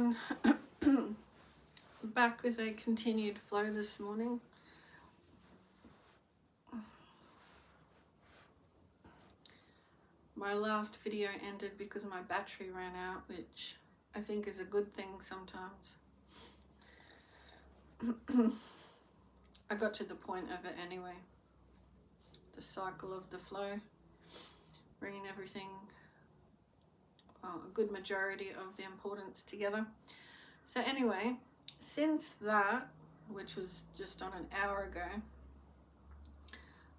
everyone. Back with a continued flow this morning. My last video ended because my battery ran out, which I think is a good thing sometimes. I got to the point of it anyway. The cycle of the flow, bringing everything, a good majority of the importance together. So anyway, since that, which was just on an hour ago,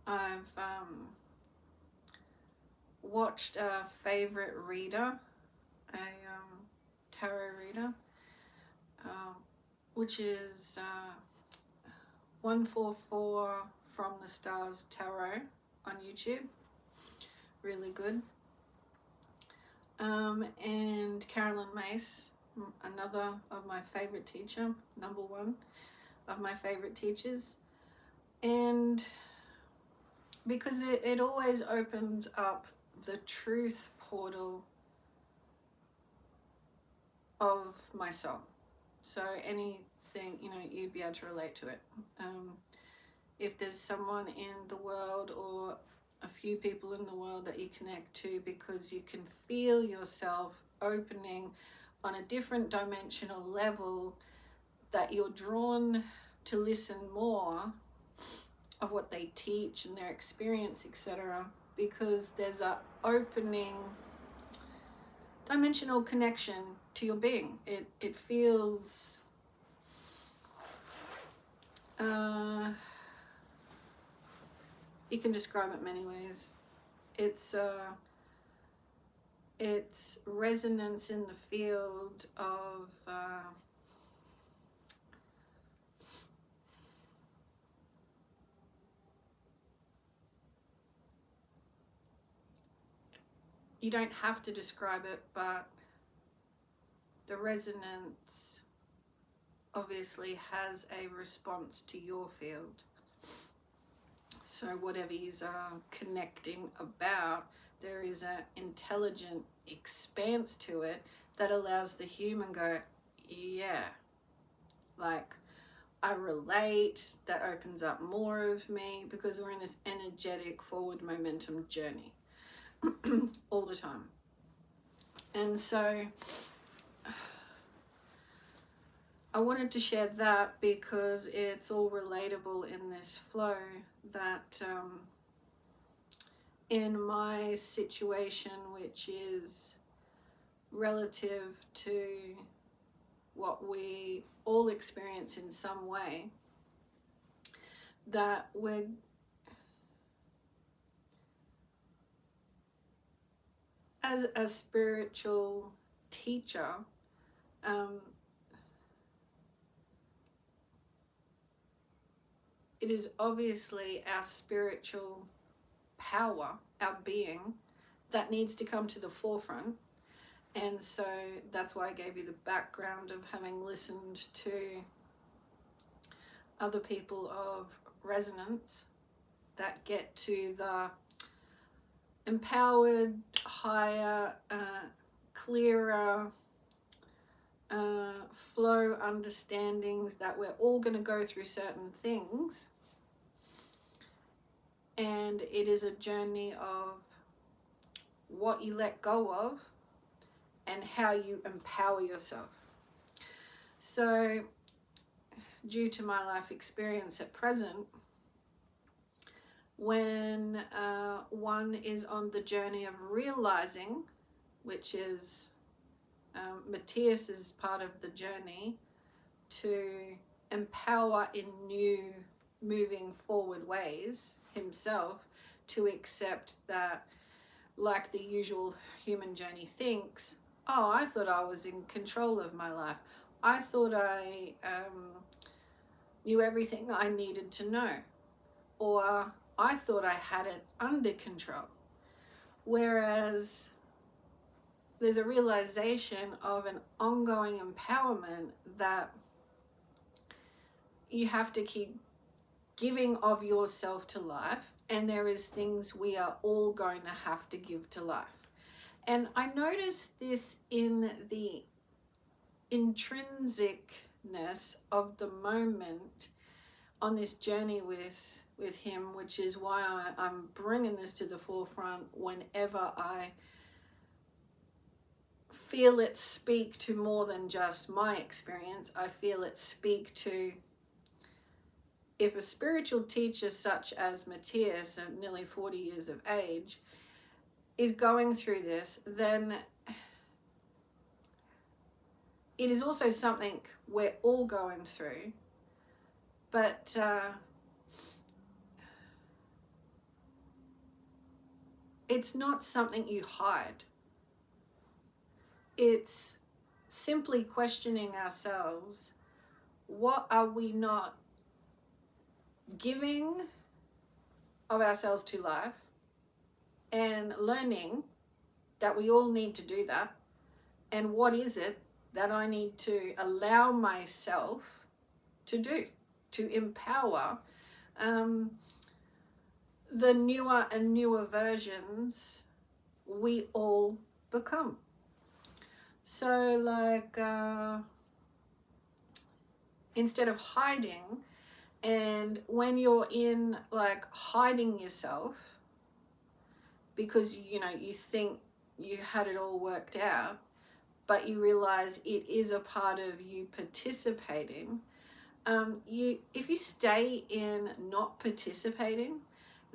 I've watched a favorite reader, a tarot reader, which is 144 from the Stars Tarot on YouTube. Really good. And Carolyn Mace, another of my favorite teacher, number one of my favorite teachers. And because it always opens up the truth portal of my soul. So anything, you'd be able to relate to it. If there's someone in the world or a few people in the world that you connect to because you can feel yourself opening on a different dimensional level, that you're drawn to listen more of what they teach and their experience, etc., because there's a opening dimensional connection to your being. It feels you can describe it many ways. It's resonance in the field of you don't have to describe it, but the resonance obviously has a response to your field. So whatever you are connecting about, there is an intelligent expanse to it that allows the human go, yeah, like I relate, that opens up more of me, because we're in this energetic forward momentum journey all the time. And so I wanted to share that because it's all relatable in this flow, that in my situation, which is relative to what we all experience in some way, that we're as a spiritual teacher, it is obviously our spiritual power, our being, that needs to come to the forefront. And so that's why I gave you the background of having listened to other people of resonance that get to the empowered, higher, clearer flow understandings that we're all going to go through certain things. And it is a journey of what you let go of and how you empower yourself. So due to my life experience at present, when one is on the journey of realizing, which is Matthias's part of the journey to empower in new moving forward ways himself, to accept that, like the usual human journey thinks, oh, I thought I was in control of my life. I thought I knew everything I needed to know. Or I thought I had it under control. Whereas there's a realization of an ongoing empowerment that you have to keep giving of yourself to life, and there is things we are all going to have to give to life. And I noticed this in the intrinsicness of the moment on this journey with him, which is why I'm bringing this to the forefront whenever I feel it speak to more than just my experience. I feel it speak to, if a spiritual teacher such as Matthias, of nearly 40 years of age, is going through this, then it is also something we're all going through. But it's not something you hide. It's simply questioning ourselves, what are we not giving of ourselves to life, and learning that we all need to do that, and what is it that I need to allow myself to do, to empower the newer and newer versions we all become. So like instead of hiding, and when you're in like hiding yourself because you know you think you had it all worked out, but you realize it is a part of you participating, if you stay in not participating,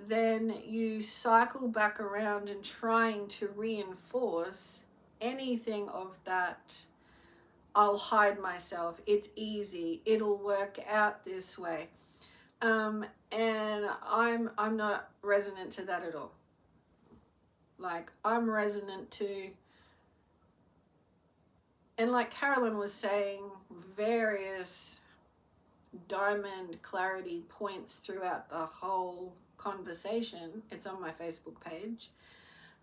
then you cycle back around and trying to reinforce anything of that. I'll hide myself, it's easy, it'll work out this way, and I'm not resonant to that at all. Like, I'm resonant to, and like Carolyn was saying, various diamond clarity points throughout the whole conversation. It's on my Facebook page.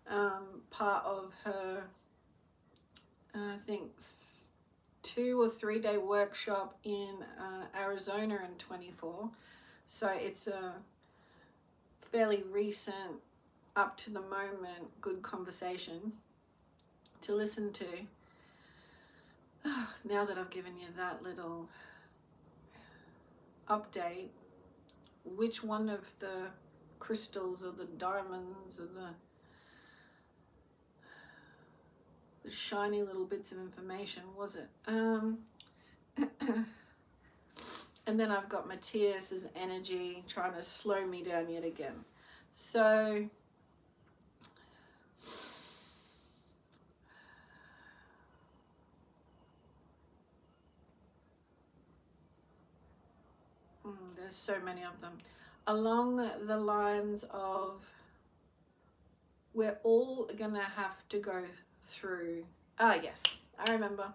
Part of her, I think, 2 or 3 day workshop in Arizona in 24. So it's a fairly recent, up to the moment, good conversation to listen to. Now that I've given you that little update, which one of the crystals or the diamonds or the shiny little bits of information was it? And then I've got Matthias's energy trying to slow me down yet again. So there's so many of them. Along the lines of, we're all gonna have to go through, yes, I remember.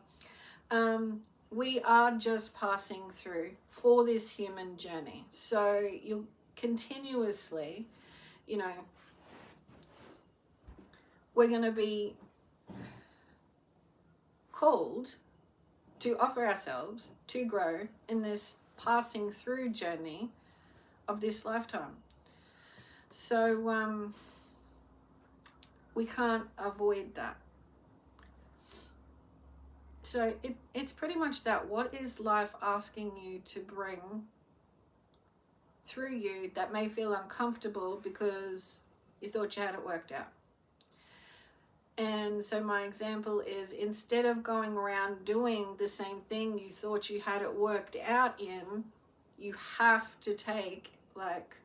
We are just passing through for this human journey. So you'll continuously, you know, we're going to be called to offer ourselves to grow in this passing through journey of this lifetime. So we can't avoid that. So it's pretty much that. What is life asking you to bring through you that may feel uncomfortable because you thought you had it worked out? And so my example is, instead of going around doing the same thing you thought you had it worked out in, you have to take, like,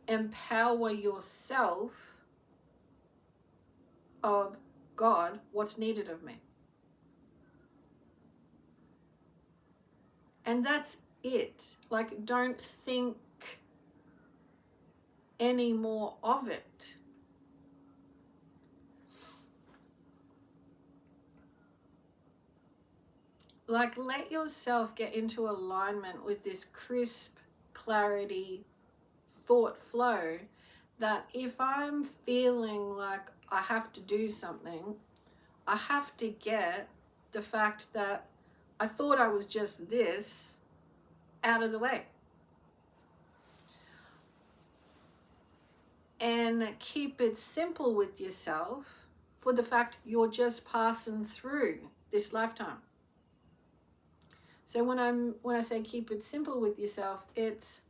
empower yourself of, God, what's needed of me? And that's it. Like, don't think any more of it. Like, let yourself get into alignment with this crisp clarity thought flow, that if I'm feeling like I have to do something, I have to get the fact that I thought I was just this out of the way. And keep it simple with yourself for the fact you're just passing through this lifetime. So when I say keep it simple with yourself, it's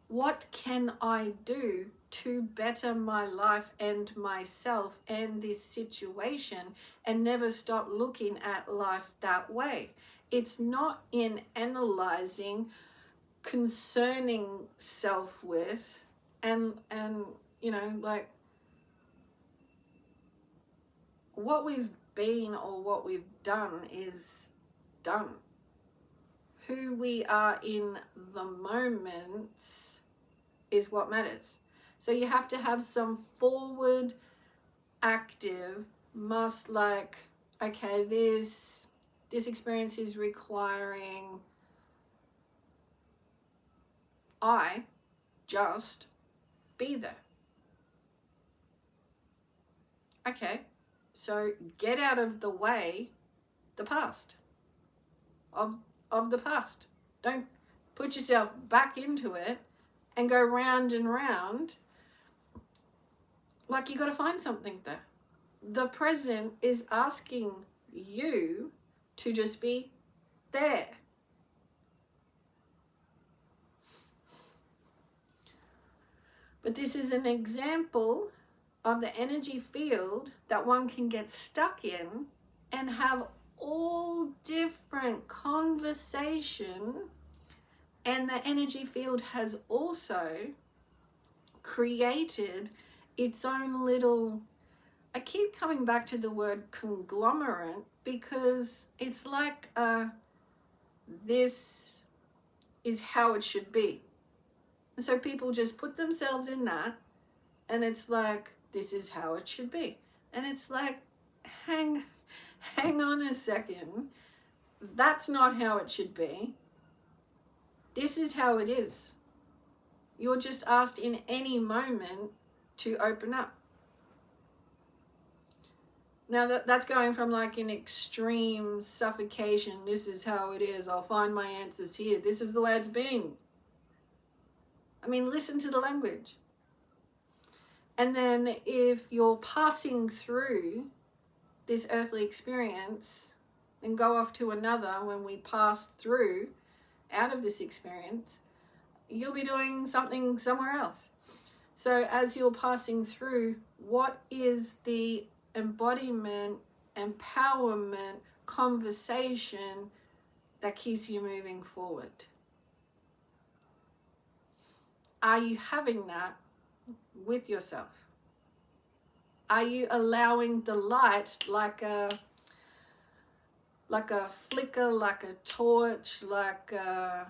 what can I do to better my life and myself and this situation, and never stop looking at life that way. It's not in analyzing, concerning self with, and you know, like what we've been or what we've done is done. Who we are in the moment is what matters. So you have to have some forward, active, must, like, okay, this experience is requiring I just be there. Okay, so get out of the way the past of the past. Don't put yourself back into it and go round and round. Like, you got to find something there. The present is asking you to just be there. But this is an example of the energy field that one can get stuck in and have all different conversation. And the energy field has also created its own little, I keep coming back to the word conglomerate, because it's like this is how it should be. And so people just put themselves in that, and it's like, this is how it should be. And it's like, hang on a second. That's not how it should be. This is how it is. You're just asked in any moment to open up. Now that's going from like an extreme suffocation. This is how it is. I'll find my answers here. This is the way it's been. I mean, listen to the language. And then if you're passing through this earthly experience and go off to another, when we pass through out of this experience, you'll be doing something somewhere else. So as you're passing through, what is the embodiment, empowerment, conversation that keeps you moving forward? Are you having that with yourself? Are you allowing the light, like a flicker, like a torch, like a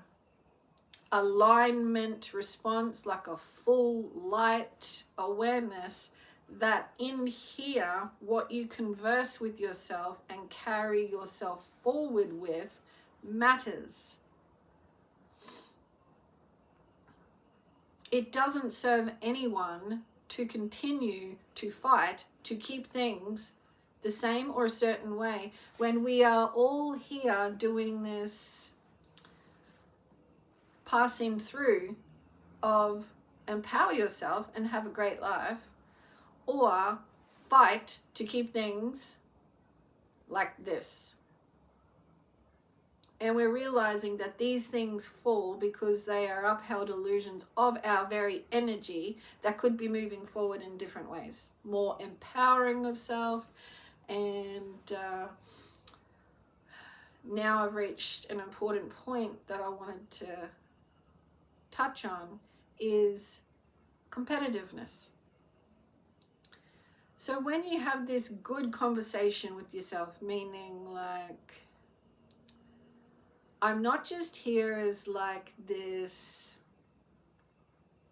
alignment response, like a full light awareness, that in here what you converse with yourself and carry yourself forward with matters? It doesn't serve anyone to continue to fight to keep things the same or a certain way when we are all here doing this passing through of empower yourself and have a great life, or fight to keep things like this. And we're realizing that these things fall because they are upheld illusions of our very energy that could be moving forward in different ways, more empowering of self. And now I've reached an important point that I wanted to touch on, is competitiveness. So when you have this good conversation with yourself, meaning like, I'm not just here as like this,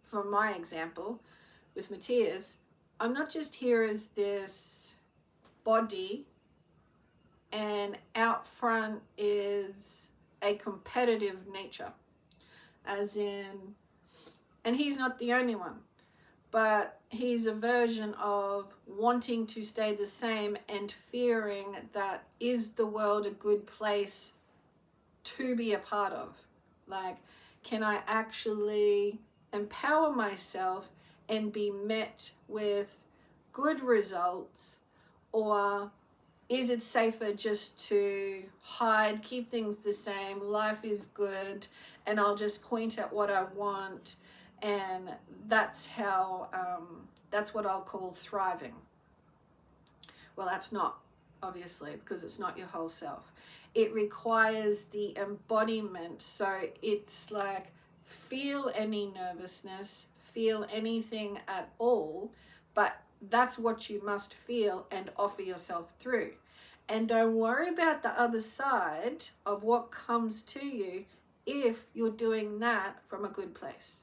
for my example with Matthias, I'm not just here as this body and out front is a competitive nature, as in, and he's not the only one, but he's a version of wanting to stay the same and fearing that, is the world a good place to be a part of? Like, can I actually empower myself and be met with good results, or is it safer just to hide, keep things the same, life is good, and I'll just point at what I want, and that's how, that's what I'll call thriving. Well, that's not, obviously, because it's not your whole self. It requires the embodiment, so it's like, feel any nervousness, feel anything at all, but that's what you must feel and offer yourself through. And don't worry about the other side of what comes to you if you're doing that from a good place.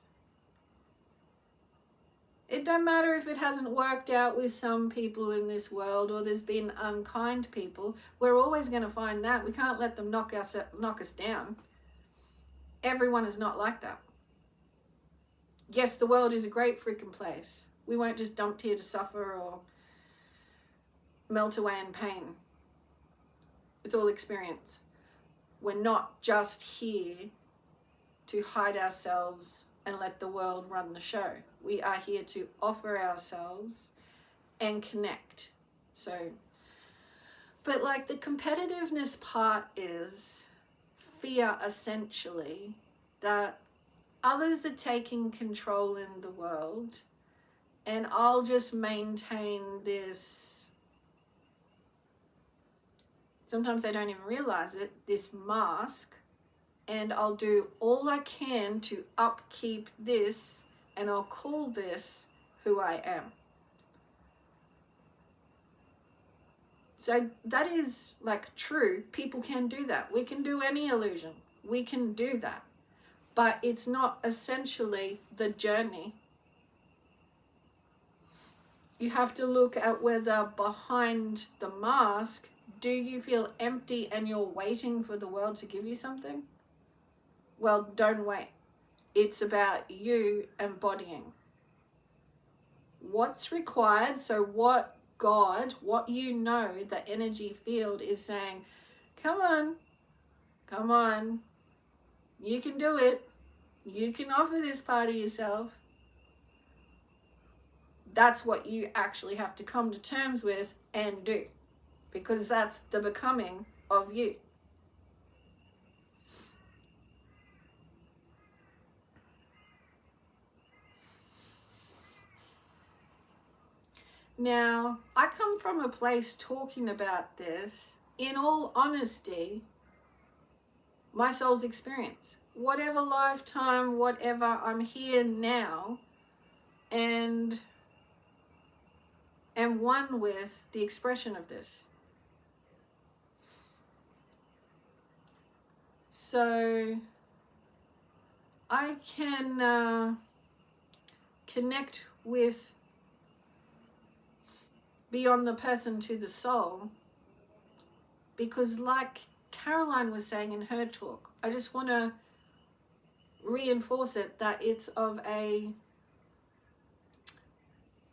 It don't matter if it hasn't worked out with some people in this world, or there's been unkind people. We're always going to find that. We can't let them knock us down. Everyone is not like that. Yes, the world is a great freaking place. We weren't just dumped here to suffer or melt away in pain. It's all experience. We're not just here to hide ourselves and let the world run the show. We are here to offer ourselves and connect. So, but like the competitiveness part is fear, essentially, that others are taking control in the world and I'll just maintain this, sometimes they don't even realize it, this mask, and I'll do all I can to upkeep this, and I'll call this who I am. So that is like true. People can do that. We can do any illusion. We can do that. But it's not essentially the journey. You have to look at whether behind the mask, do you feel empty and you're waiting for the world to give you something? Well, don't wait. It's about you embodying what's required. So what God, what you know, the energy field is saying, come on, you can do it. You can offer this part of yourself. That's what you actually have to come to terms with and do, because that's the becoming of you. Now, I come from a place talking about this, in all honesty, my soul's experience. Whatever lifetime, whatever, I'm here now and am one with the expression of this. So I can connect with beyond the person to the soul, because like Caroline was saying in her talk, I just want to reinforce it, that it's of a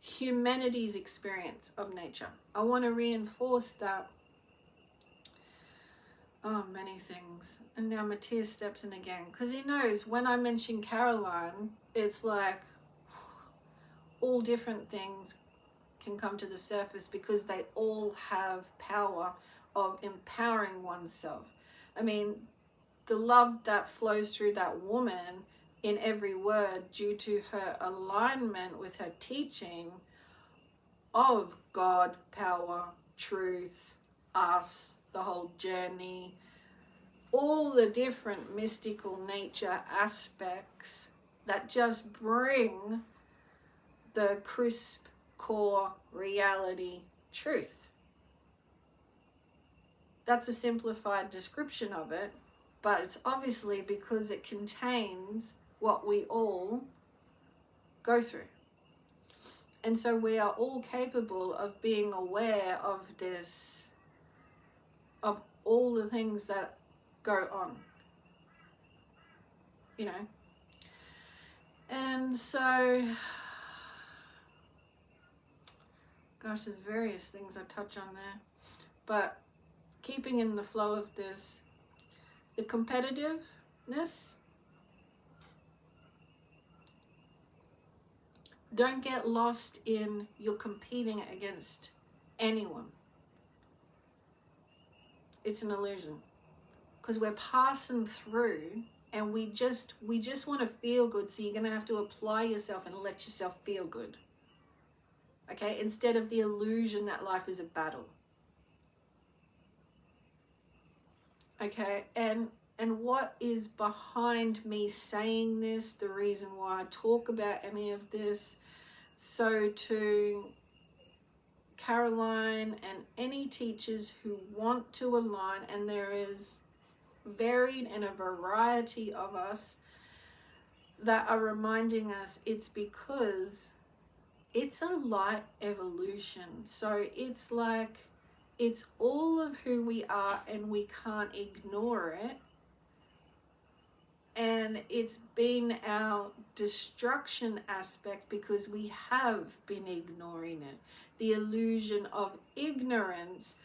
humanity's experience of nature. I want to reinforce that. Oh, many things. And now Matthias steps in again, because he knows when I mention Caroline, it's like all different things can come to the surface, because they all have power of empowering oneself. I mean, the love that flows through that woman in every word, due to her alignment with her teaching of God, power, truth, us, the whole journey, all the different mystical nature aspects that just bring the crisp core reality truth. That's a simplified description of it, but it's obviously because it contains what we all go through. And so we are all capable of being aware of this, of all the things that go on, you know. And so, gosh, there's various things I touch on there, but keeping in the flow of this, the competitiveness, don't get lost in you're competing against anyone. It's an illusion, because we're passing through and we just want to feel good. So you're going to have to apply yourself and let yourself feel good. Okay, instead of the illusion that life is a battle. Okay, and what is behind me saying this, the reason why I talk about any of this, so to Caroline and any teachers who want to align, and there is varied and a variety of us that are reminding us, it's because it's a light evolution. So it's like, it's all of who we are and we can't ignore it. And it's been our destruction aspect because we have been ignoring it. The illusion of ignorance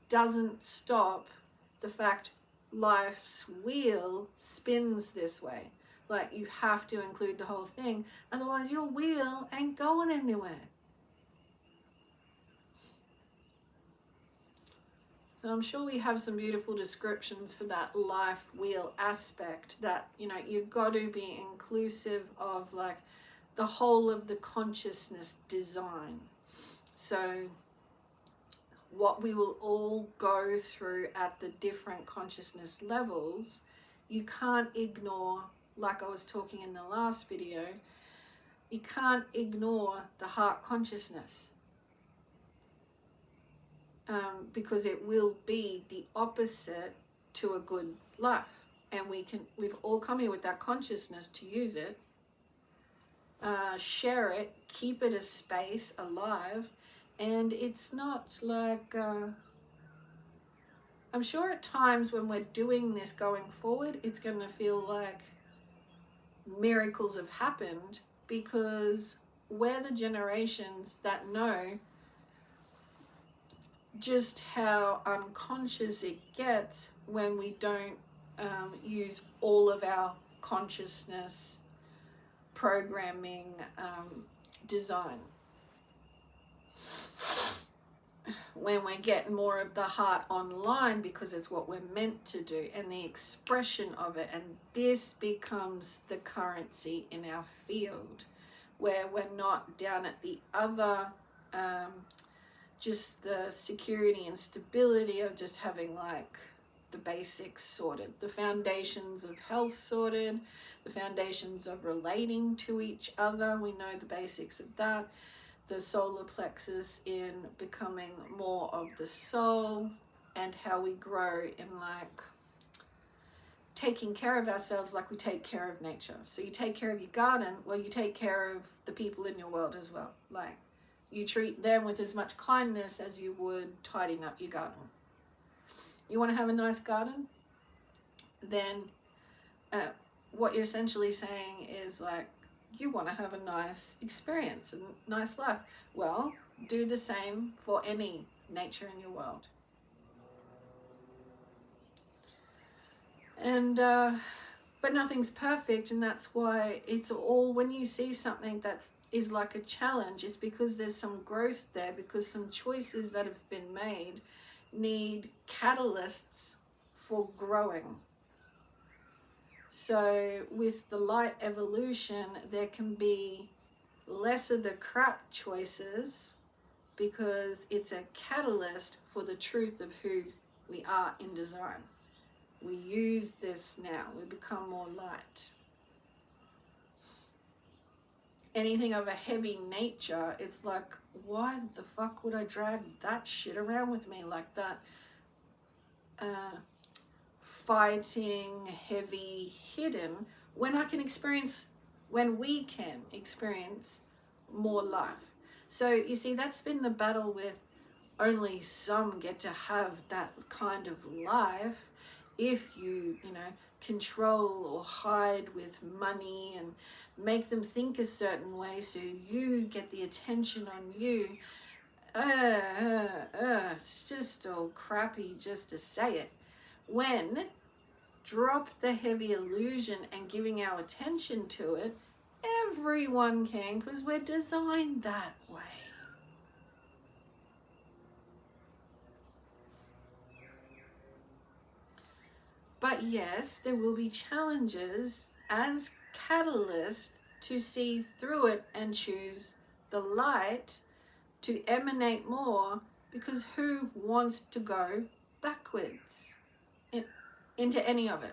doesn't stop the fact life's wheel spins this way. Like, you have to include the whole thing, otherwise your wheel ain't going anywhere. So I'm sure we have some beautiful descriptions for that life wheel aspect, that, you know, you've got to be inclusive of like the whole of the consciousness design. So what we will all go through at the different consciousness levels, you can't ignore, like I was talking in the last video, you can't ignore the heart consciousness. Because it will be the opposite to a good life. And we've all come here with that consciousness to use it, share it, keep it a space alive. And it's not like, I'm sure at times when we're doing this going forward, it's going to feel like miracles have happened, because we're the generations that know just how unconscious it gets when we don't use all of our consciousness programming design. When we're getting more of the heart online, because it's what we're meant to do, and the expression of it, and this becomes the currency in our field, where we're not down at the other just the security and stability of just having like the basics sorted, the foundations of health sorted, the foundations of relating to each other, we know the basics of that, the solar plexus in becoming more of the soul, and how we grow in like taking care of ourselves like we take care of nature. So you take care of your garden, well, you take care of the people in your world as well. Like, you treat them with as much kindness as you would tidying up your garden. You want to have a nice garden? Then what you're essentially saying is like, you want to have a nice experience, a nice life. Well, do the same for any nature in your world. And but nothing's perfect, and that's why it's all, when you see something that is like a challenge, it's because there's some growth there, because some choices that have been made need catalysts for growing. So with the light evolution, there can be less of the crap choices, because it's a catalyst for the truth of who we are in design. We use this now, we become more light. Anything of a heavy nature, it's like, why the fuck would I drag that shit around with me like that? Fighting, heavy, hidden, when we can experience more life. So you see, that's been the battle with only some get to have that kind of life. If you control or hide with money and make them think a certain way so you get the attention on you, it's just all crappy just to say it. When drop the heavy illusion and giving our attention to it, everyone can, because we're designed that way. But yes, there will be challenges as catalyst to see through it and choose the light to emanate more, because who wants to go backwards into any of it?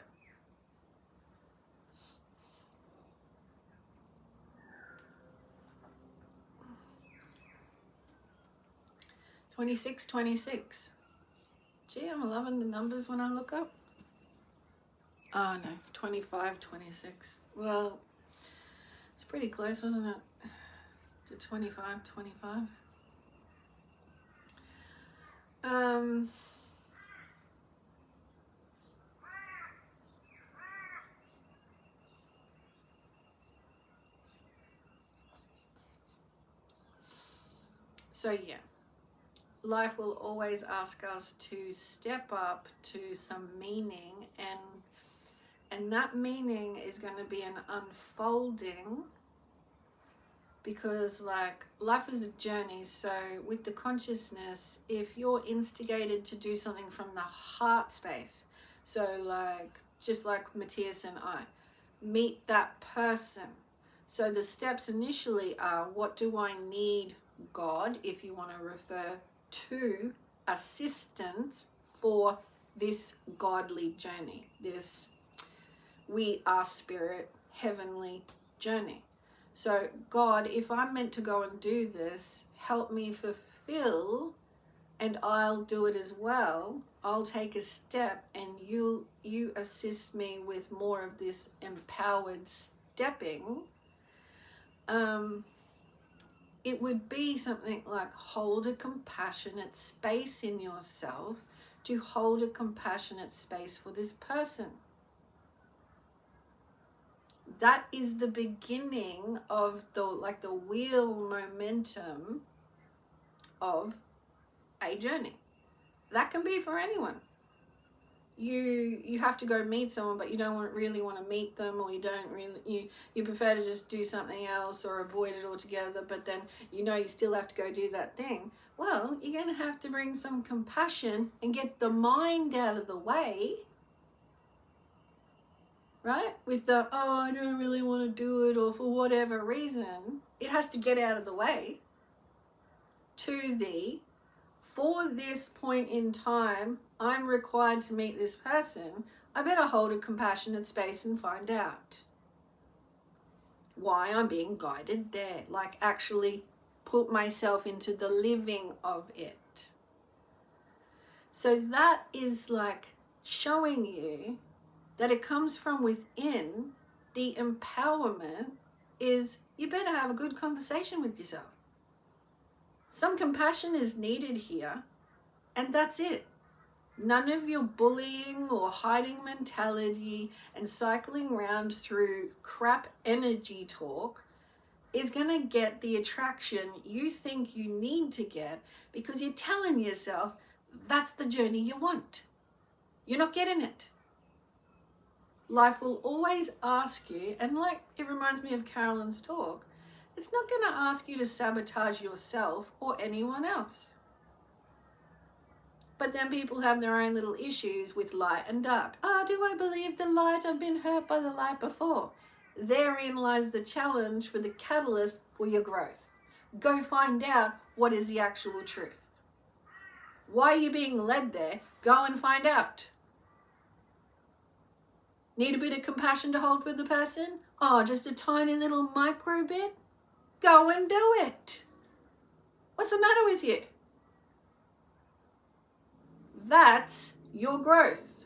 $26, 26. Gee, I'm loving the numbers when I look up. Oh no, 25, 26. Well, it's pretty close, wasn't it? To 25, 25. So yeah, life will always ask us to step up to some meaning, and that meaning is going to be an unfolding, because like life is a journey. So with the consciousness, if you're instigated to do something from the heart space, so like just like Matthias and I meet that person, so the steps initially are, what do I need, God, if you want to refer to assistance for this godly journey, this we are spirit heavenly journey. So God, if I'm meant to go and do this, help me fulfill, and I'll do it as well. I'll take a step and you assist me with more of this empowered stepping. It would be something like, hold a compassionate space in yourself to hold a compassionate space for this person. That is the beginning of the wheel momentum of a journey. That can be for anyone. You have to go meet someone, but you don't really want to meet them, or you prefer to just do something else or avoid it altogether, but then you still have to go do that thing. Well, you're going to have to bring some compassion and get the mind out of the way, right? With the, oh, I don't really want to do it, or for whatever reason, it has to get out of the way, to the, for this point in time, I'm required to meet this person. I better hold a compassionate space and find out why I'm being guided there. Like actually put myself into the living of it. So that is like showing you that it comes from within. The empowerment is, you better have a good conversation with yourself. Some compassion is needed here, and that's it. None of your bullying or hiding mentality and cycling around through crap energy talk is going to get the attraction you think you need to get, because you're telling yourself that's the journey you want. You're not getting it. Life will always ask you, and like it reminds me of Carolyn's talk, it's not going to ask you to sabotage yourself or anyone else. But then people have their own little issues with light and dark. Do I believe the light? I've been hurt by the light before. Therein lies the challenge for the catalyst for your growth. Go find out what is the actual truth. Why are you being led there? Go and find out. Need a bit of compassion to hold for the person? Just a tiny little micro bit? Go and do it. What's the matter with you? That's your growth.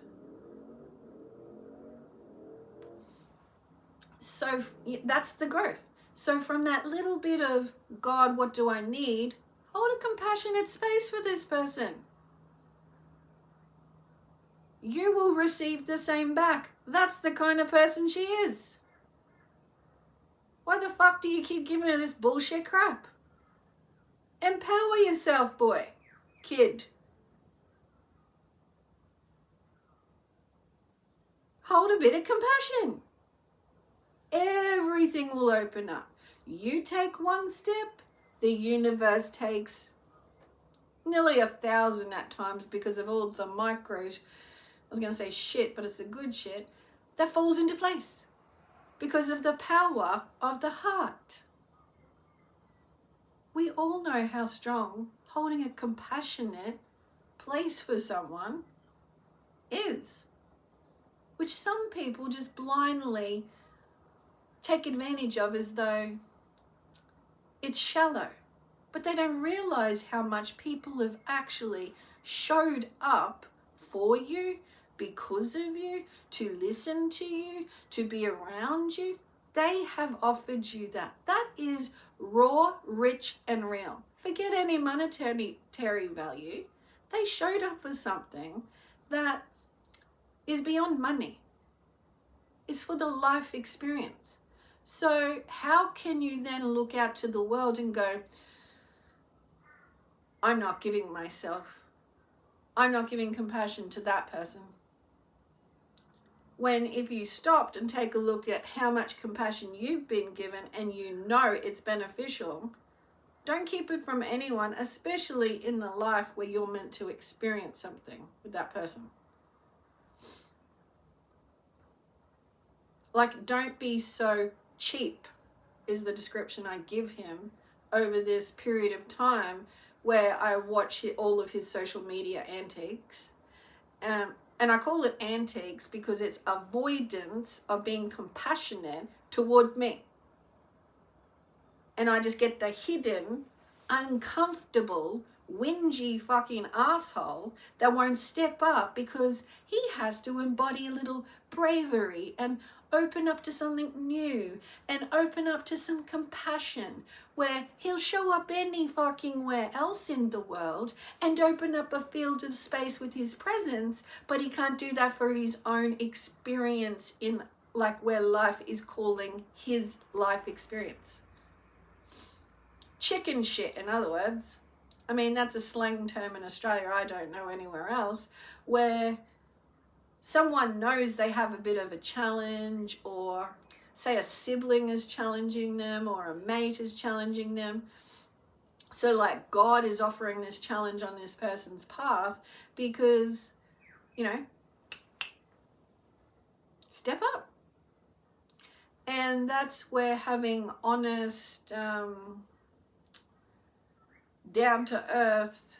So that's the growth. So from that little bit of, God, what do I need? Hold a compassionate space for this person. You will receive the same back. That's the kind of person she is. Why the fuck do you keep giving her this bullshit crap? Empower yourself, boy, kid. Hold a bit of compassion. Everything will open up. You take one step, the universe takes nearly 1,000 at times, because of all the micro was going to say shit, but it's the good shit, that falls into place because of the power of the heart. We all know how strong holding a compassionate place for someone is, which some people just blindly take advantage of as though it's shallow. But they don't realize how much people have actually showed up for you, because of you, to listen to you, to be around you. They have offered you that. That is raw, rich, and real. Forget any monetary value. They showed up for something that is beyond money. It's for the life experience. So how can you then look out to the world and go, I'm not giving compassion to that person? When if you stopped and take a look at how much compassion you've been given and you know it's beneficial, don't keep it from anyone, especially in the life where you're meant to experience something with that person. Like, don't be so cheap, is the description I give him over this period of time where I watch all of his social media antics. And I call it antics because it's avoidance of being compassionate toward me. And I just get the hidden, uncomfortable, whingy fucking asshole that won't step up because he has to embody a little bravery and open up to something new and open up to some compassion, where he'll show up any fucking where else in the world and open up a field of space with his presence, but he can't do that for his own experience in like where life is calling his life experience. Chicken shit, in other words. I mean, that's a slang term in Australia, I don't know anywhere else, where someone knows they have a bit of a challenge, or say a sibling is challenging them or a mate is challenging them. So like God is offering this challenge on this person's path because, you know, step up. And that's where having honest, down to earth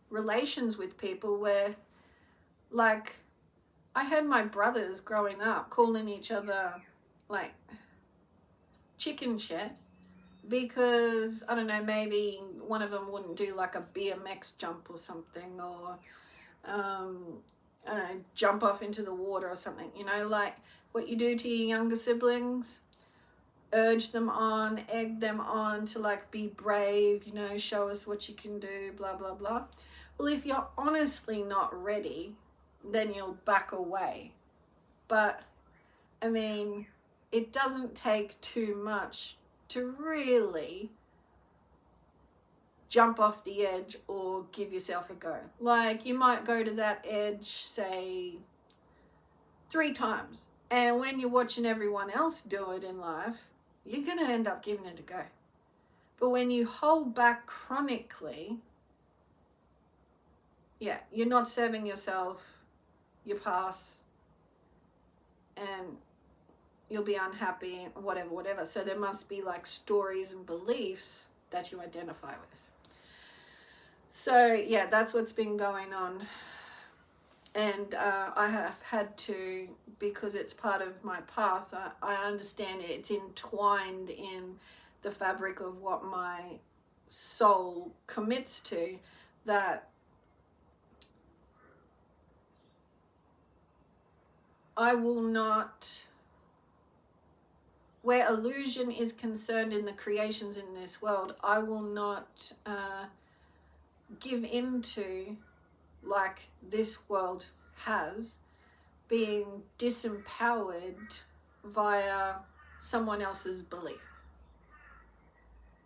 relations with people, where like I heard my brothers growing up calling each other like chicken shit because, I don't know, maybe one of them wouldn't do like a BMX jump or something, or I don't know, jump off into the water or something, you know, like what you do to your younger siblings. Urge them on, egg them on to like be brave, you know, show us what you can do, blah, blah, blah. Well, if you're honestly not ready, then you'll back away. But, I mean, it doesn't take too much to really jump off the edge or give yourself a go. Like, you might go to that edge, say, 3 times. And when you're watching everyone else do it in life, you're going to end up giving it a go. But when you hold back chronically, yeah, you're not serving yourself, your path, and you'll be unhappy, whatever. So there must be like stories and beliefs that you identify with. So yeah, that's what's been going on. And I have had to, because it's part of my path, I understand it. It's entwined in the fabric of what my soul commits to, that I will not, where illusion is concerned in the creations in this world, I will not give into, like this world has, being disempowered via someone else's belief.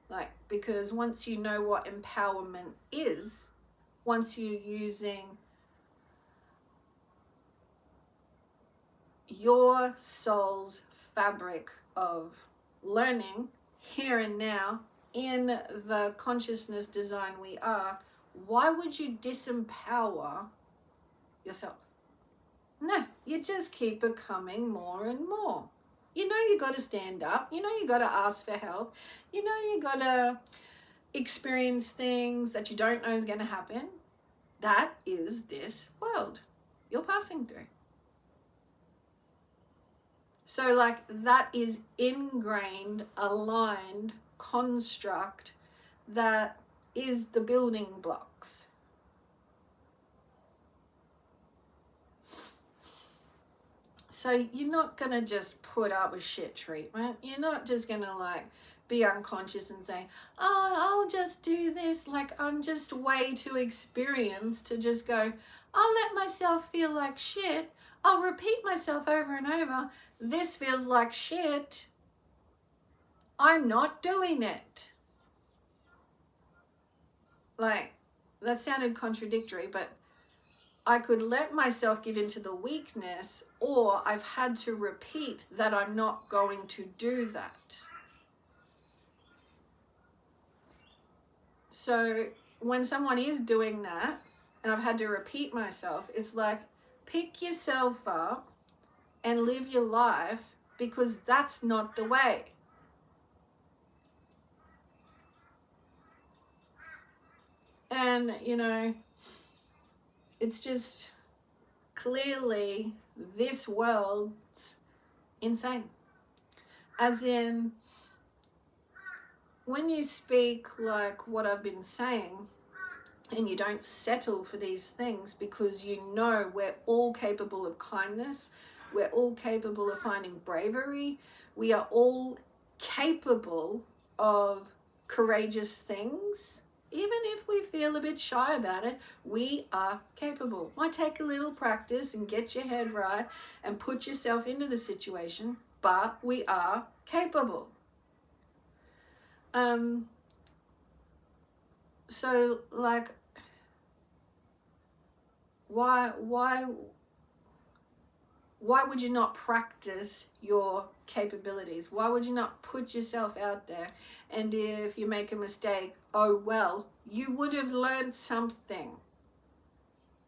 Like, because once you know what empowerment is, once you're using your soul's fabric of learning here and now in the consciousness design we are, why would you disempower yourself? No, you just keep becoming more and more. You know you got to stand up. You know you got to ask for help. You know you got to experience things that you don't know is going to happen. That is this world you're passing through. So like that is ingrained, aligned construct that is the building blocks. So you're not going to just put up with shit treatment. You're not just going to like be unconscious and say, oh, I'll just do this. Like I'm just way too experienced to just go, I'll let myself feel like shit. I'll repeat myself over and over. This feels like shit. I'm not doing it. Like that sounded contradictory, but I could let myself give into the weakness, or I've had to repeat that I'm not going to do that. So when someone is doing that, and I've had to repeat myself, it's like, pick yourself up and live your life, because that's not the way. And, you know, it's just clearly this world's insane. As in, when you speak like what I've been saying, and you don't settle for these things because you know we're all capable of kindness, we're all capable of finding bravery, we are all capable of courageous things. Even if we feel a bit shy about it, we are capable. Might take a little practice and get your head right and put yourself into the situation, but we are capable. So like, why would you not practice your capabilities? Why would you not put yourself out there? And if you make a mistake, oh well, you would have learned something.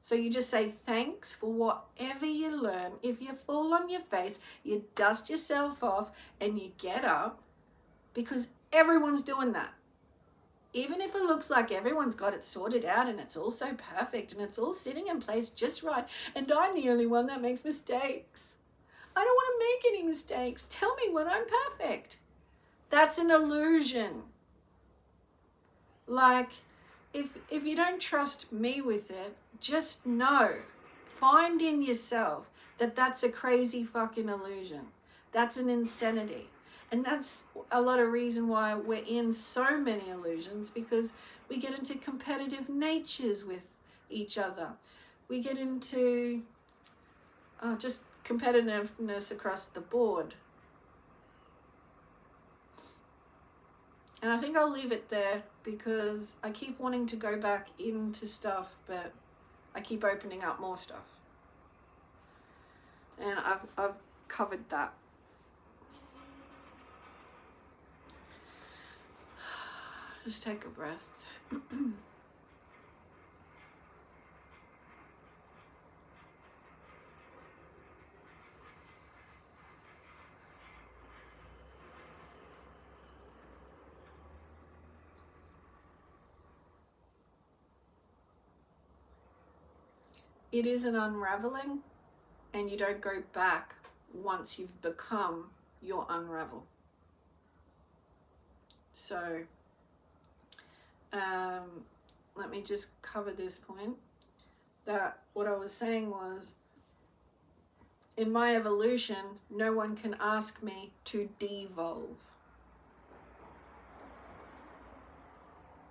So you just say thanks for whatever you learn. If you fall on your face, you dust yourself off and you get up, because everyone's doing that. Even if it looks like everyone's got it sorted out and it's all so perfect and it's all sitting in place just right, and I'm the only one that makes mistakes. I don't want to make any mistakes. Tell me when I'm perfect. That's an illusion. Like, if you don't trust me with it, just know, find in yourself that that's a crazy fucking illusion. That's an insanity. And that's a lot of reason why we're in so many illusions, because we get into competitive natures with each other. We get into just competitiveness across the board. And I think I'll leave it there, because I keep wanting to go back into stuff, but I keep opening up more stuff. And I've covered that. Just take a breath. It is an unraveling, and you don't go back once you've become your unravel. So let me just cover this point, that what I was saying was, in my evolution, no one can ask me to devolve.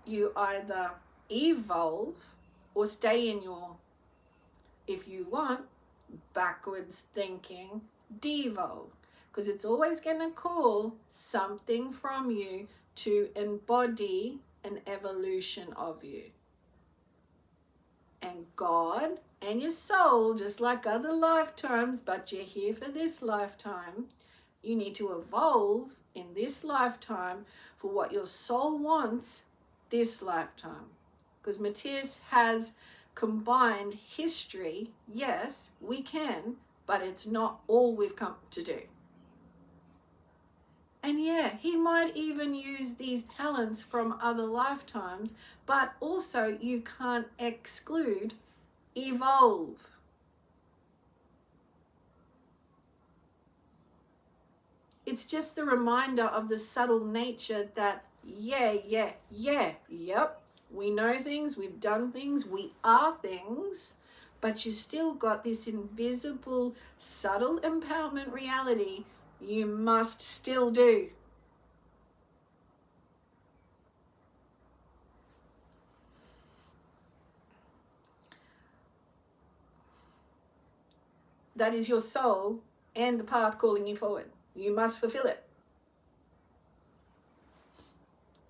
You either evolve or stay in your, if you want, backwards thinking, devolve. Because it's always going to call something from you to embody an evolution of you. And God and your soul, just like other lifetimes, but you're here for this lifetime, you need to evolve in this lifetime for what your soul wants this lifetime. Because Matthias has combined history, yes, we can, but it's not all we've come to do. And yeah, he might even use these talents from other lifetimes, but also you can't exclude evolve. It's just the reminder of the subtle nature that, yep, we know things, we've done things, we are things, but you still got this invisible, subtle empowerment reality you must still do. That is your soul and the path calling you forward. You must fulfill it.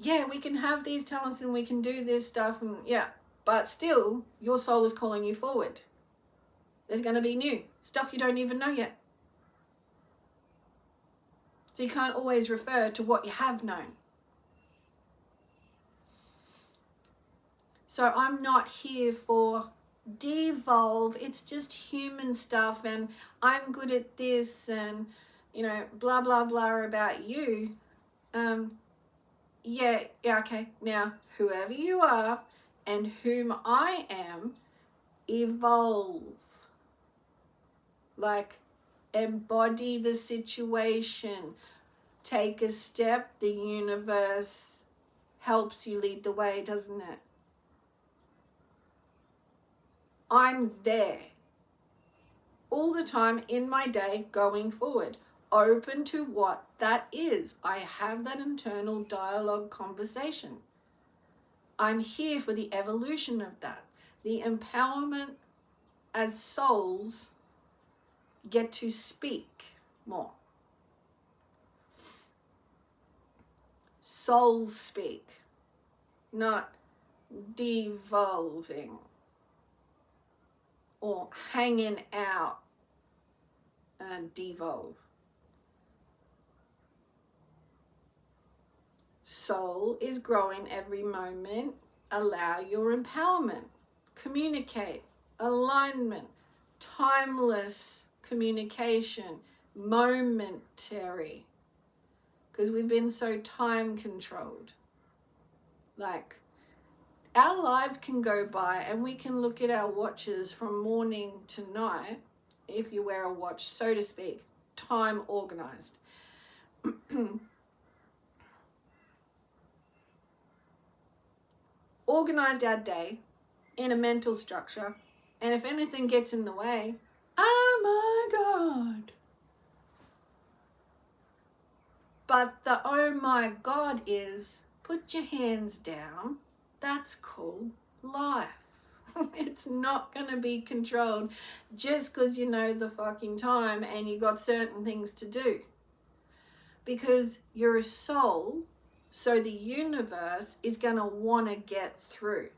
Yeah, we can have these talents and we can do this stuff, and yeah, but still, your soul is calling you forward. There's going to be new stuff you don't even know yet. So you can't always refer to what you have known. So I'm not here for devolve. It's just human stuff, and I'm good at this, and blah blah blah about you. Yeah, okay. Now, whoever you are and whom I am, evolve. Like, embody the situation. Take a step. The universe helps you lead the way, doesn't it? I'm there all the time in my day going forward, open to what that is. I have that internal dialogue conversation. I'm here for the evolution of that. The empowerment as souls get to speak more. Souls speak, not devolving or hanging out and devolve. Soul is growing every moment. Allow your empowerment. Communicate. Alignment. Timeless communication. Momentary. Because we've been so time controlled. Like, our lives can go by and we can look at our watches from morning to night, if you wear a watch, so to speak, time organized. Organized our day in a mental structure, and if anything gets in the way, oh my God. But the oh my God is, put your hands down. That's cool. Life. It's not going to be controlled just because you know the fucking time and you got certain things to do. Because you're a soul, so the universe is going to want to get through.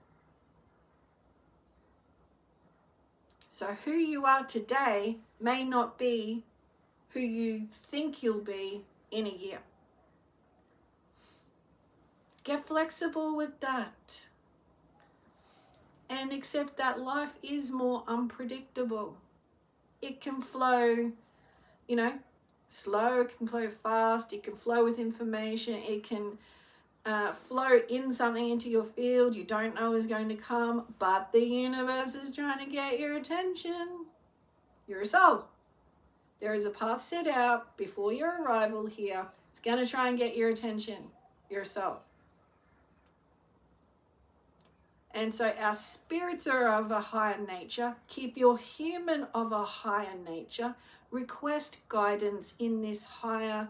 So who you are today may not be who you think you'll be in a year. Get flexible with that. And accept that life is more unpredictable. It can flow, slow, it can flow fast, it can flow with information, it can flow in something into your field you don't know is going to come, but the universe is trying to get your attention. You're a soul. There is a path set out before your arrival here. It's going to try and get your attention. You're a soul. And so our spirits are of a higher nature. Keep your human of a higher nature. Request guidance in this higher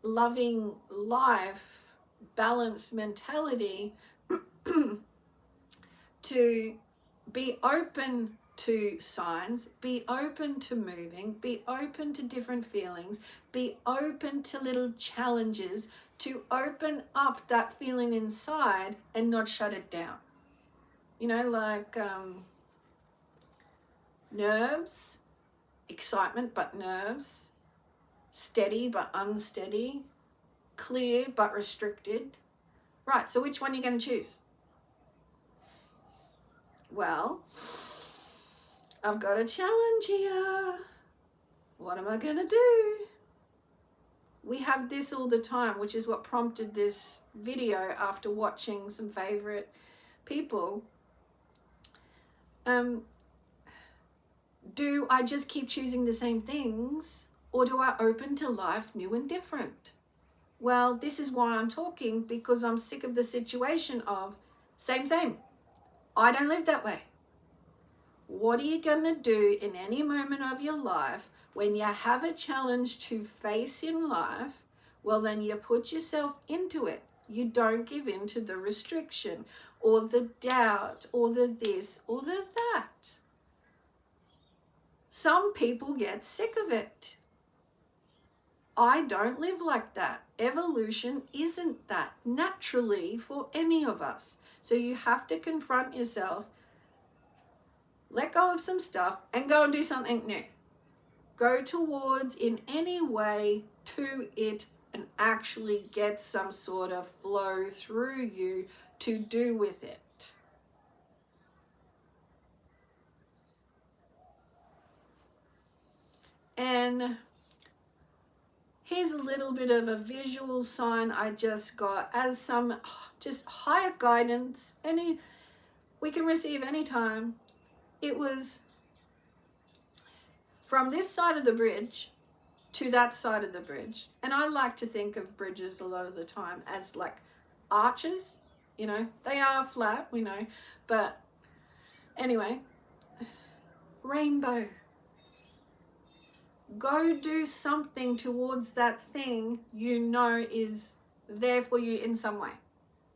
loving life, balanced mentality to be open to signs, be open to moving, be open to different feelings, be open to little challenges, to open up that feeling inside and not shut it down. Like nerves, excitement but nerves, steady but unsteady, clear but restricted. Right, so which one are you going to choose? Well, I've got a challenge here. What am I going to do? We have this all the time, which is what prompted this video after watching some favorite people. Do I just keep choosing the same things, or do I open to life new and different? Well, this is why I'm talking, because I'm sick of the situation of same. I don't live that way. What are you going to do in any moment of your life when you have a challenge to face in life? Well, then you put yourself into it. You don't give in to the restriction or the doubt or the this or the that. Some people get sick of it. I don't live like that. Evolution isn't that naturally for any of us. So you have to confront yourself, let go of some stuff, and go and do something new. Go towards in any way to it and actually get some sort of flow through you to do with it. And here's a little bit of a visual sign I just got as some just higher guidance. We can receive anytime. It was from this side of the bridge to that side of the bridge. And I like to think of bridges a lot of the time as like arches, you know. They are flat, we know. But anyway, rainbow. Go do something towards that thing you know is there for you in some way.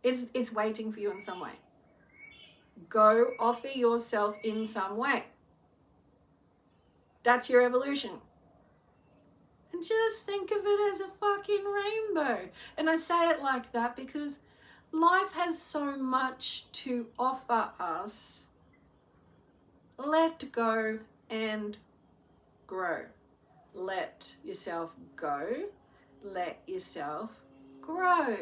It's waiting for you in some way. Go offer yourself in some way. That's your evolution. And just think of it as a fucking rainbow. And I say it like that because life has so much to offer us. Let go and grow. Let yourself go. Let yourself grow.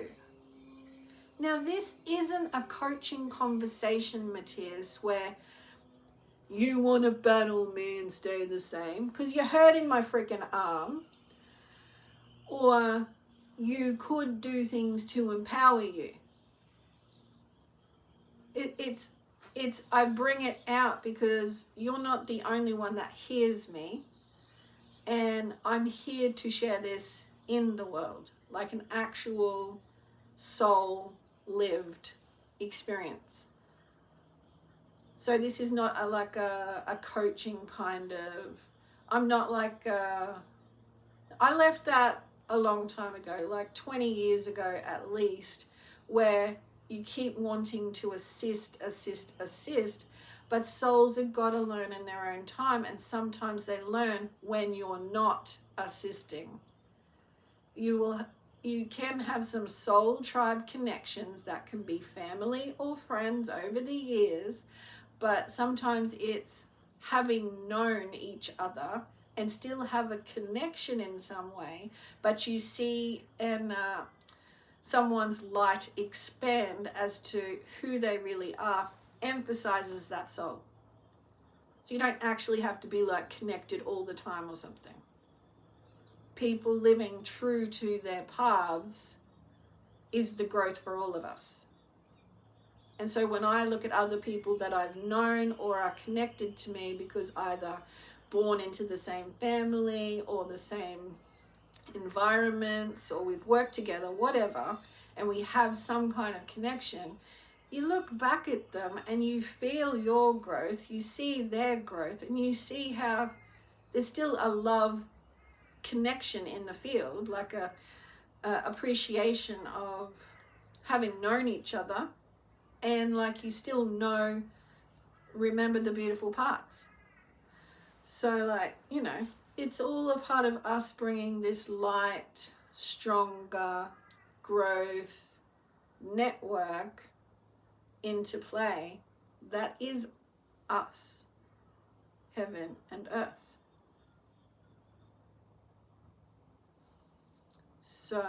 Now, this isn't a coaching conversation, Matthias, where you want to battle me and stay the same because you're hurting my freaking arm. Or you could do things to empower you. It's I bring it out because you're not the only one that hears me. And I'm here to share this in the world, like an actual soul lived experience. So this is not a coaching kind of, I'm not like, I left that a long time ago, like 20 years ago at least, where you keep wanting to assist, but souls have got to learn in their own time, and sometimes they learn when you're not assisting. You can have some soul tribe connections that can be family or friends over the years, but sometimes it's having known each other and still have a connection in some way, but you see someone's light expand as to who they really are, emphasizes that soul. So you don't actually have to be like connected all the time or something. People living true to their paths is the growth for all of us. And so when I look at other people that I've known or are connected to me because either born into the same family or the same environments or we've worked together, whatever, and we have some kind of connection, you look back at them and you feel your growth, you see their growth, and you see how there's still a love connection in the field, like a appreciation of having known each other, and like you still remember the beautiful parts. So like, you know, it's all a part of us bringing this light, stronger growth network into play that is us, heaven and earth. So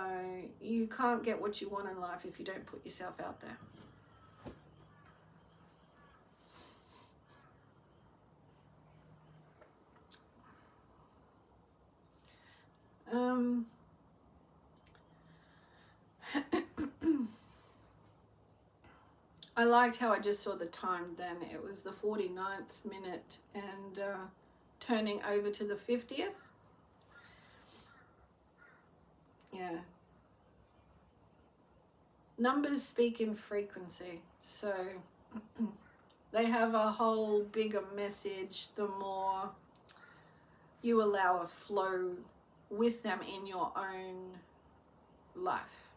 you can't get what you want in life if you don't put yourself out there. I liked how I just saw the time then. It was the 49th minute and turning over to the 50th. Yeah. Numbers speak in frequency, so they have a whole bigger message the more you allow a flow with them in your own life.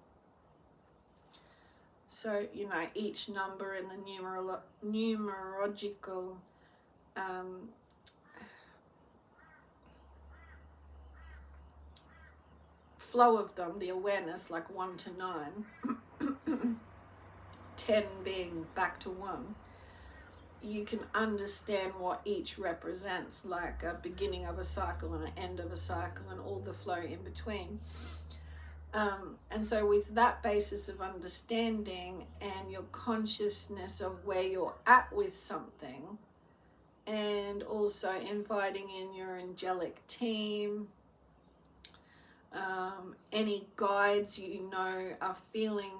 So, you know, each number in the numerological flow of them, the awareness, like 1 to 9, 10 being back to 1, you can understand what each represents, like a beginning of a cycle and an end of a cycle and all the flow in between. And so with that basis of understanding and your consciousness of where you're at with something, and also inviting in your angelic team, any guides you know are feeling,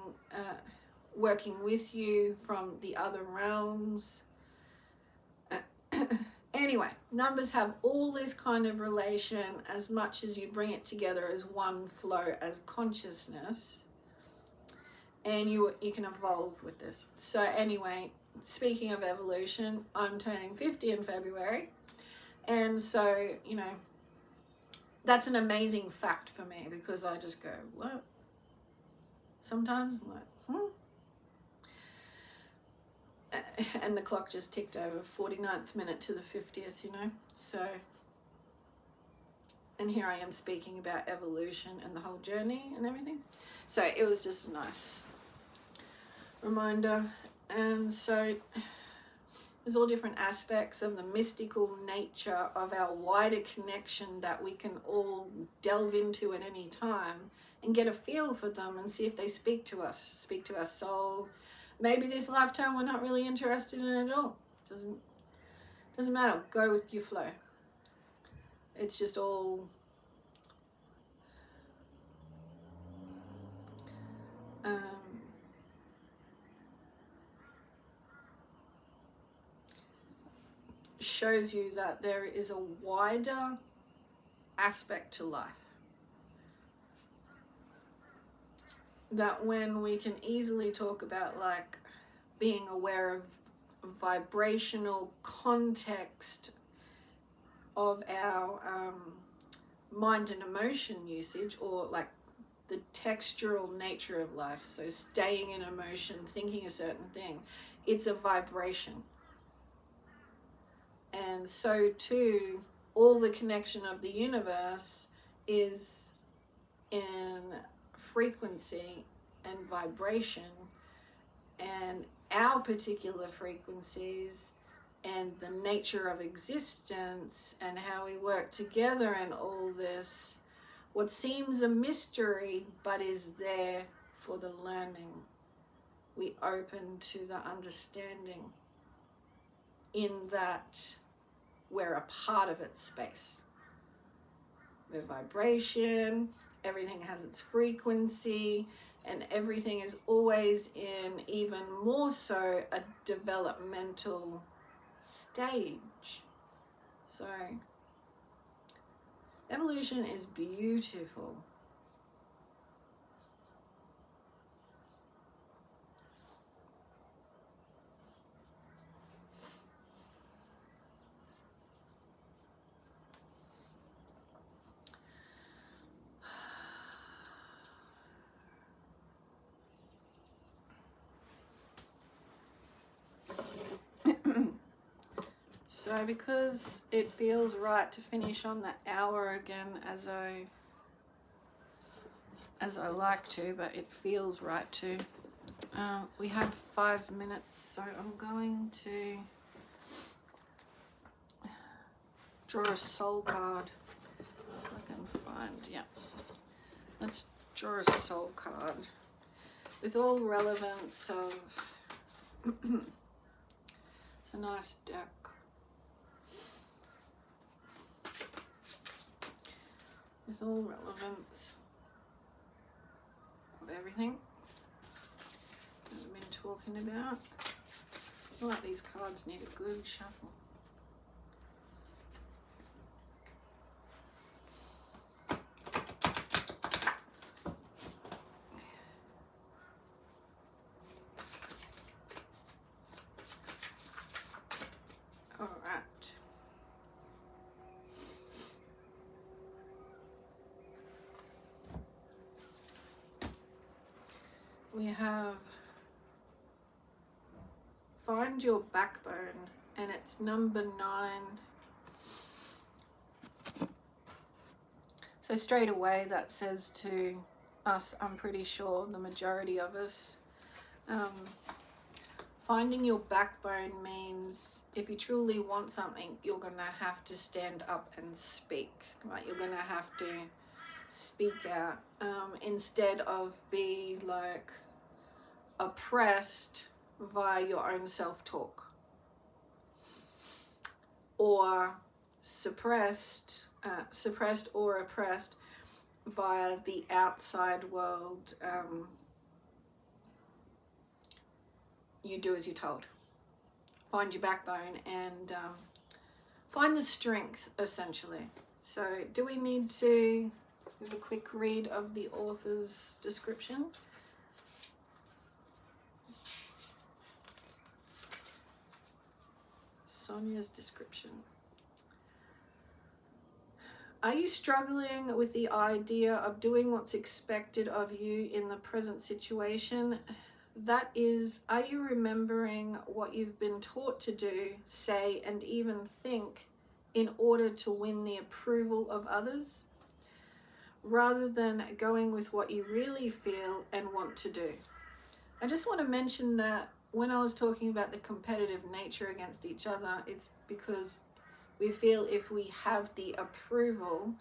working with you from the other realms. Anyway, numbers have all this kind of relation as much as you bring it together as one flow, as consciousness, and you can evolve with this. So anyway, speaking of evolution, I'm turning 50 in February, and so, you know, that's an amazing fact for me, because I just go, what? Sometimes I'm like, and the clock just ticked over, 49th minute to the 50th, you know. So, and here I am speaking about evolution and the whole journey and everything. So it was just a nice reminder. And so there's all different aspects of the mystical nature of our wider connection that we can all delve into at any time and get a feel for them and see if they speak to us, speak to our soul. Maybe this lifetime we're not really interested in it at all. Doesn't matter. Go with your flow. It's just all shows you that there is a wider aspect to life. That when we can easily talk about, like, being aware of vibrational context of our mind and emotion usage, or like the textural nature of life, so staying in emotion, thinking a certain thing, it's a vibration. And so too, all the connection of the universe is in frequency and vibration, and our particular frequencies and the nature of existence and how we work together and all this, what seems a mystery but is there for the learning, we open to the understanding in that we're a part of its space. We're vibration, everything has its frequency, and everything is always in, even more so, a developmental stage. So evolution is beautiful. So because it feels right to finish on the hour again, as I like to, but it feels right to, we have 5 minutes, so I'm going to draw a soul card. If I can find, yeah. Let's draw a soul card with all relevance of, it's a nice deck. With all relevance of everything that we've been talking about. feel like these cards need a good shuffle. All right. We have Find Your Backbone, and it's number 9. So straight away that says to us, I'm pretty sure the majority of us, finding your backbone means if you truly want something, you're going to have to stand up and speak. Right? You're going to have to speak out instead of be like oppressed via your own self-talk, or suppressed or oppressed via the outside world. You do as you're told. Find your backbone and find the strength, essentially. So do we need to have a quick read of the author's description? Sonia's description. Are you struggling with the idea of doing what's expected of you in the present situation? That is, are you remembering what you've been taught to do, say, and even think in order to win the approval of others, rather than going with what you really feel and want to do? I just want to mention that when I was talking about the competitive nature against each other, it's because we feel if we have the approval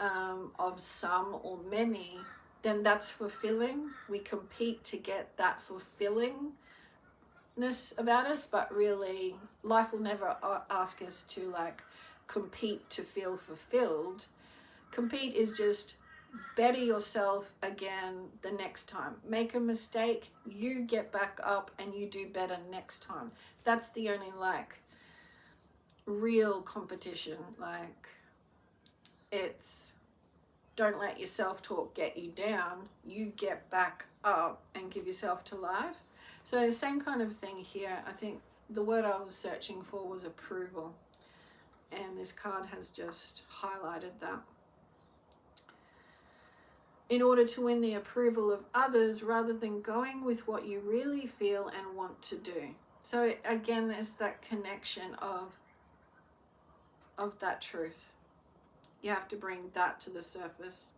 of some or many, then that's fulfilling. We compete to get that fulfillingness about us, but really life will never ask us to like compete to feel fulfilled. Compete is just better yourself again the next time. Make a mistake, you get back up and you do better next time. That's the only like real competition. Like, it's don't let your self-talk get you down. You get back up and give yourself to life. So the same kind of thing here. I think the word I was searching for was approval, and this card has just highlighted that. In order to win the approval of others rather than going with what you really feel and want to do. So again, there's that connection of that truth. You have to bring that to the surface.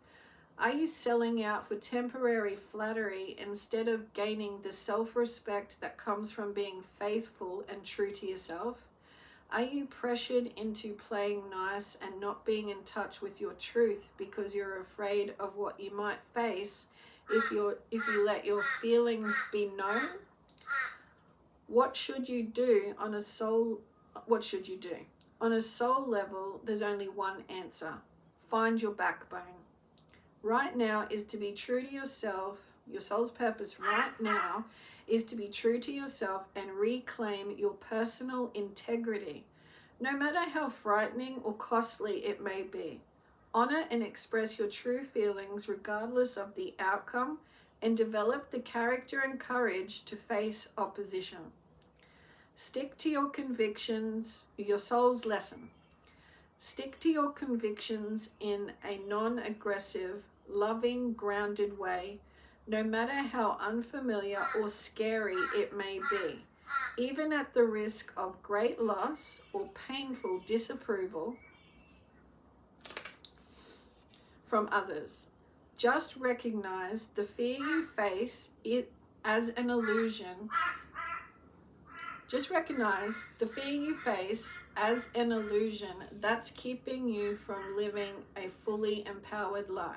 Are you selling out for temporary flattery instead of gaining the self-respect that comes from being faithful and true to yourself? Are you pressured into playing nice and not being in touch with your truth because you're afraid of what you might face if you let your feelings be known? What should you do on a soul? What should you do? On a soul level, there's only one answer. Find your backbone. Right now is to be true to yourself. Your soul's purpose right now is to be true to yourself and reclaim your personal integrity, no matter how frightening or costly it may be. Honor and express your true feelings regardless of the outcome, and develop the character and courage to face opposition. Stick to your convictions, your soul's lesson. Stick to your convictions in a non-aggressive, loving, grounded way, no matter how unfamiliar or scary it may be, even at the risk of great loss or painful disapproval from others. Just recognize the fear you face it as an illusion. Just recognize the fear you face as an illusion that's keeping you from living a fully empowered life.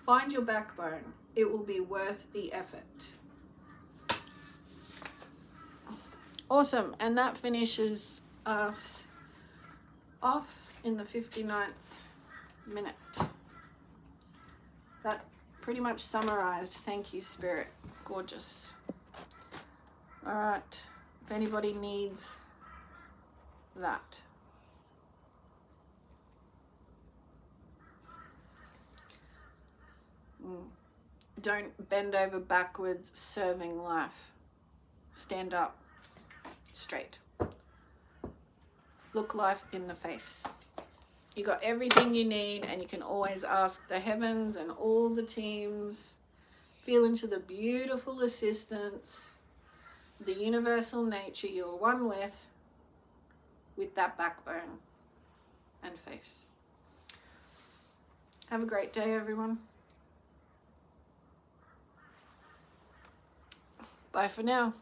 Find your backbone. It will be worth the effort. Awesome. And that finishes us off in the 59th minute. That pretty much summarized. Thank you, Spirit. Gorgeous. All right. if anybody needs that. Don't bend over backwards serving life. Stand up straight. Look life in the face. You got everything you need, and you can always ask the heavens and all the teams. Feel into the beautiful assistance, the universal nature you're one with that backbone and face. Have a great day, everyone. Bye for now.